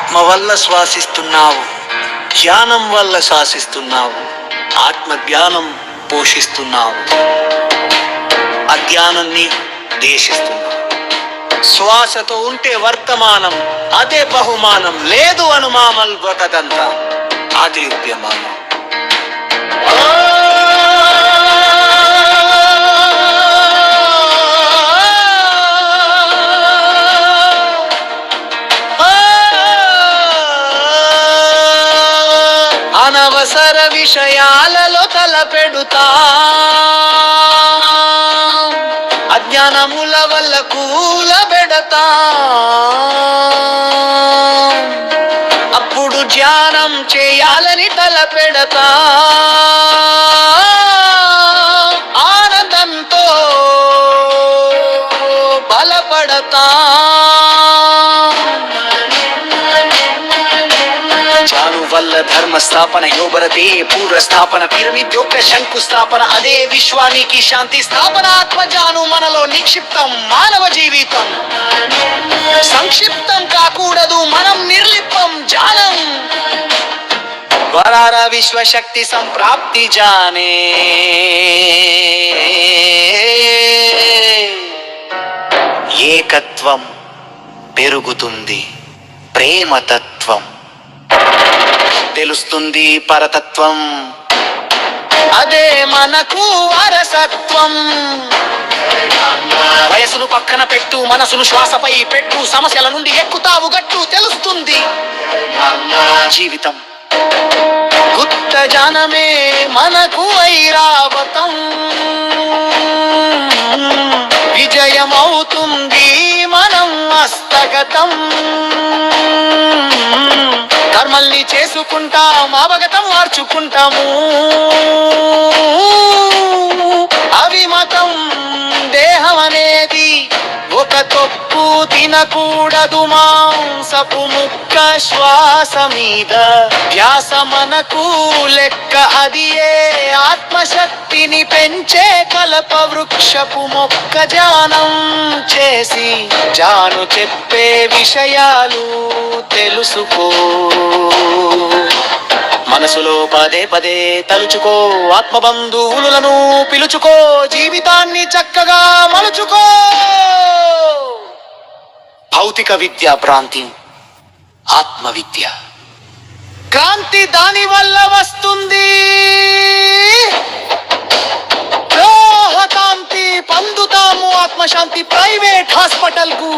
ఆత్మ వల్ల శ్వాసిస్తున్నావు, జ్ఞానం వల్ల శ్వాసిస్తున్నావు, ఆత్మ జ్ఞానం పోషిస్తున్నావు, అజ్ఞానాన్ని దేశిస్తున్నావు. శ్వాసతో ఉంటే వర్తమానం, అదే బహుమానం. లేదు అనుమామల్ బతదంతా, అది ఉద్యమానం. అనవసర విషయాలలో తలపెడుతా, అజ్ఞానముల వల్ల కూలబెడతా. అప్పుడు ధ్యానం చేయాలని తలపెడతా, ఆనందంతో బలపడతా. జాను వల్ల ధర్మ స్థాపన యోబరతే పూర్వ స్థాపన, పిరమిడ్ యొక్క శంకుస్థాపన, అదే విశ్వానికి శాంతి స్థాపన. ఆత్మజాను మనలో నిక్షిప్తం, మానవ జీవితం సంక్షిప్తం కాకూడదు, మనం నిర్లిప్తం. జానం వరార విశ్వశక్తి సంప్రాప్తి జానే, ఏకత్వం పెరుగుతుంది, ప్రేమతత్వం తెలుస్తుంది, పరతత్వం అదే మనకు వారసత్వం. వయసును పక్కన పెట్టు, మనసును శ్వాసపై పెట్టు, సమస్యల నుండి ఎక్కుతావు గట్టు, తెలుస్తుంది జీవితం. గుప్త జానమే మనకు ఐరావతం, విజయమవుతుంది మనం హస్తగతం. కర్మల్ని చేసుకుంటాం, అవగతం మార్చుకుంటాము, అవిమతం. దేహం అనేది ఒక తొక్కు తినకూడదు, మాంసపు ముక్క శ్వాస మీద ధ్యాస మనకు లెక్క. అది ఏ ఆత్మశక్తిని పెంచే కల్ప వృక్షపు మొక్క. ధ్యానం చేసి జాను చెప్పే విషయాలు తెలుసుకో, మనసులో పదే పదే తలుచుకో, ఆత్మబంధువులను పిలుచుకో, జీవితాన్ని చక్కగా మలుచుకో. భౌతిక విద్య భ్రాంతి, ఆత్మ విద్య క్రాంతి దాని వల్ల వస్తుంది. లోహకాంతి పొందుతాము, ఆత్మశాంతి. ప్రైవేట్ హాస్పిటల్ కు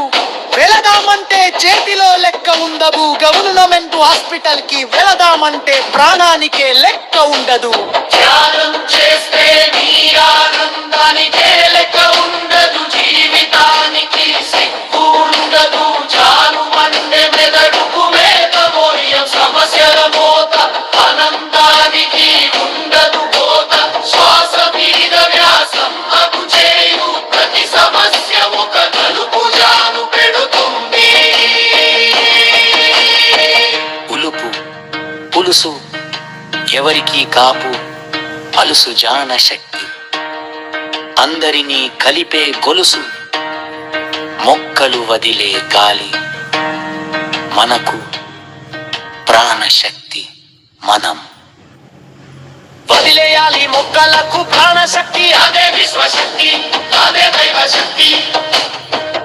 వెళదామంటే చేతిలో లెక్క ఉండదు, గవర్నమెంట్ హాస్పిటల్ కి వెళదామంటే ప్రాణానికే లెక్క ఉండదు. ధ్యానం చేస్తే నీ ఆనందానికే లెక్క ఉండదు, జీవితానికి సిగ్గు ఉండదు. చాలు మండే మెదడుకు మేఘమోయం, సమస్యల మోత ఆనందానికి ఉండదు కోత. శ్వాస మీద వ్యాసం అగు చేయు, ప్రతి సమస్య ఒక నలుపు జాను పెడుతుంది. ఉలుపు పులుసు ఎవరికి కాపు, అలుసు జాన శక్తి అందరినీ కలిపే గొలుసు. మొక్కలు వదిలే గాలి మనకు ప్రాణశక్తి, మనం వదిలేయాలి మొక్కలకు ప్రాణశక్తి. అదే విశ్వశక్తి, అదే దైవశక్తి.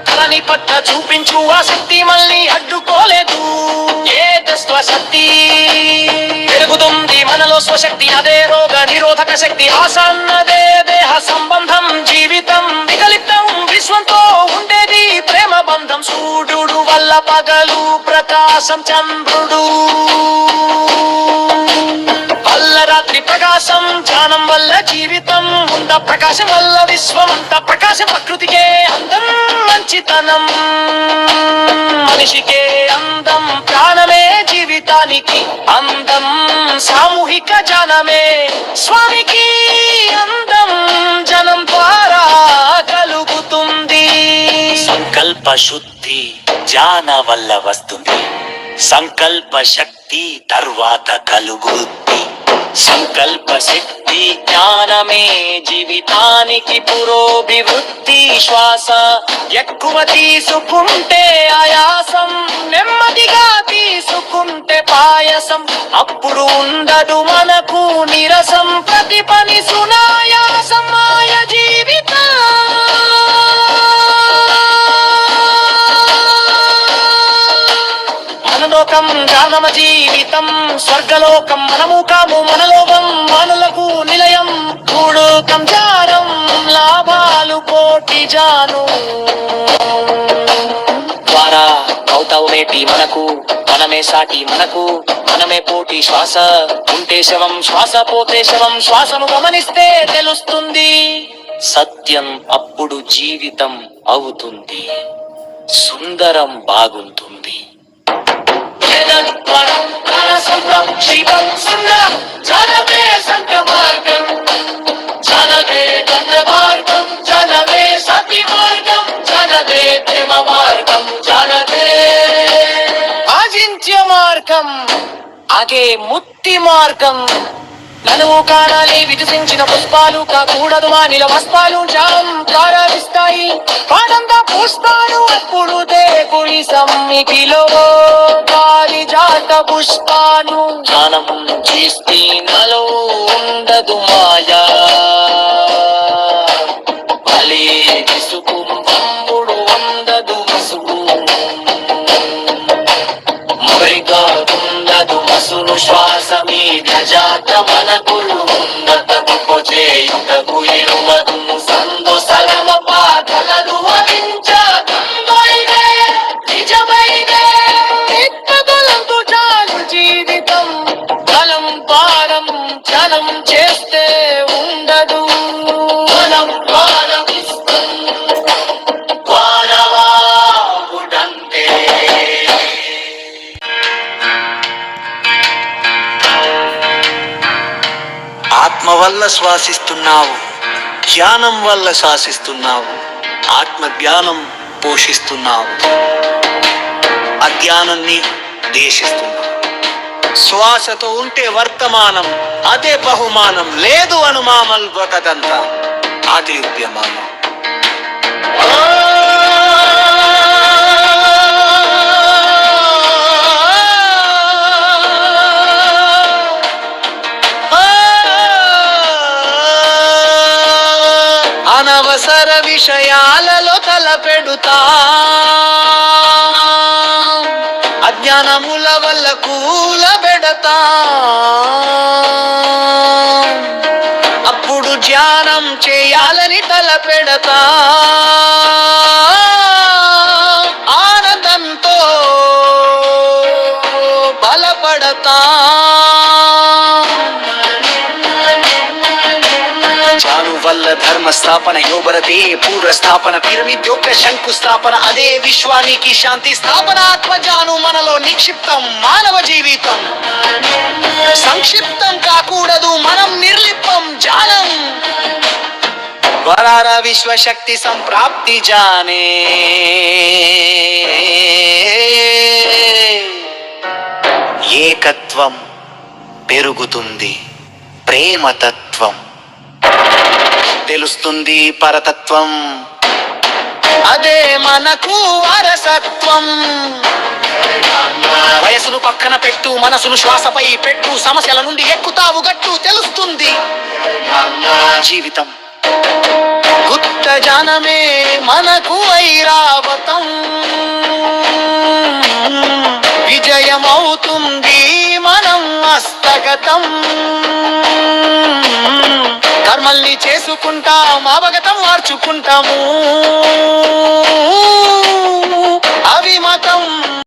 తలని పట్ట చూపించు ఆ శక్తి మళ్ళీ అడ్డుకోలేదు. ఏ స్వశక్తి పెరుగుతుంది మనలో స్వశక్తి, అదే రోగ నిరోధక శక్తి. ఆసన్నదే దేహ సంబంధం, జీవితం వికలిప్తం, విశ్వంతో ఉండేది ప్రేమ బంధం. సూర్యుడు వల్ల పగలు ప్రకాశం, చంద్రుడు వల్ల రాత్రి ప్రకాశం. ధ్యానం వల్ల జీవితం ఉంద, ప్రకాశం వల్ల విశ్వం అంత ప్రకాశం. ప్రకృతికే అందం, మంచితనం మనిషికే అందం. ప్రాణమే జీవితానికి అందం, సామూహిక జనమే స్వామికి అందం. జనం ద్వారా కలుగుతుంది. సంకల్ప శుద్ధి జ్ఞాన వల్ల వస్తుంది, సంకల్ప శక్తి తర్వాత కలుగుద్ది. సంకల్ప శక్తి జ్ఞానమే జీవితానికి పురోభివృద్ధి. శ్వాస ఎక్కువ తీసుకుంటే ఆయాసం, నెమ్మదిగా తీసుకుంటే పాయసం. అప్పుడు ఉండదు మనకు నిరసం, ప్రతి పని సునాయాసం. మాయ జీవితం మనలోకం జానమ జీవితం, స్వర్గలోకం మనము కాము మనలోకం. మనలకు నిలయం కూడుకం జానం, లాభాలు కోటి జాను. ద్వారా అవుతావునేటి మనకు, మనమే సాటి మనకు, మనమే పోటీ. శ్వాస ఉంటే శవం, శ్వాస పోతే శవం. శ్వాసను గమనిస్తే తెలుస్తుంది సత్యం, అప్పుడు జీవితం అవుతుంది సుందరం, బాగుంటుంది. ఆజింత్య మార్గం అగే ముక్తి మార్గం. నలువు కానాలి వికసించిన పుష్పాలు, కాకూడదు మానిల వస్పాలు. జానం ప్రారంభిస్తాయి పాదంగా పుష్పాలు, అప్పుడు దేవుడి సమ్మికిలో పారిజాత పుష్పాలు. ధ్యానం చేస్తే నలో ఉండదు మాయా, భలే విసుగు పంపుడు ఉండదు విసుగు. మరిగా ఉండదు మసులు, శ్వాస మీద జాత మనకు ఉన్నతకు చేయుటకు ఇరువదు సందు సరమ పాదలను వరించే నిజమైనే ఎక్కగలందు చాలు జీవితం. బలం పారం జనం చేస్తే ఉండదు బలం పారం ఇష్టం వాడవాడంతే. ఆత్మ వల్ల శ్వాసిస్తున్నావు, ధ్యానం వల్ల శాసిస్తున్నావు. ఆత్మ జ్ఞానం పోషిస్తున్నావు, అజ్ఞానాన్ని దేశిస్తున్నావు. శ్వాసతో ఉంటే వర్తమానం, అదే బహుమానం. లేదు అనుమానల్ బతదంతా, అది ఉద్యమానం. అనవసర విషయాలలో తలపెడుతా, అజ్ఞానముల వల్ల కూలబెడతా. అప్పుడు ధ్యానం చేయాలని తలపెడతా, ఆనందంతో బలపడతా. జాను వల్ల ధర్మ స్థాపన యోబరతే పూర్వ స్థాపన. పిరమిడ్ యొక్క శంకుస్థాపన, అదే విశ్వానికి శాంతి స్థాపన. ఆత్మజాను మనలో నిక్షిప్తం, మానవ జీవితం సంక్షిప్తం కాకూడదు, మనం నిర్లిప్తం. జానం వరార విశ్వశక్తి సంప్రాప్తి జానే. ఏకత్వం పెరుగుతుంది, ప్రేమతత్వం తెలుస్తుంది, పరతత్వం అదే మనకు వారసత్వం. వయసును పక్కన పెట్టు, మనసును శ్వాసపై పెట్టు. సమస్యల నుండి ఎక్కుతావు గట్టు, తెలుస్తుంది జీవితం. గుప్త జానమే మనకు ఐరావతం, విజయమవుతుంది మనం హస్తగతం. కర్మల్ని చేసుకుంటాం, అవగతం మార్చుకుంటాము.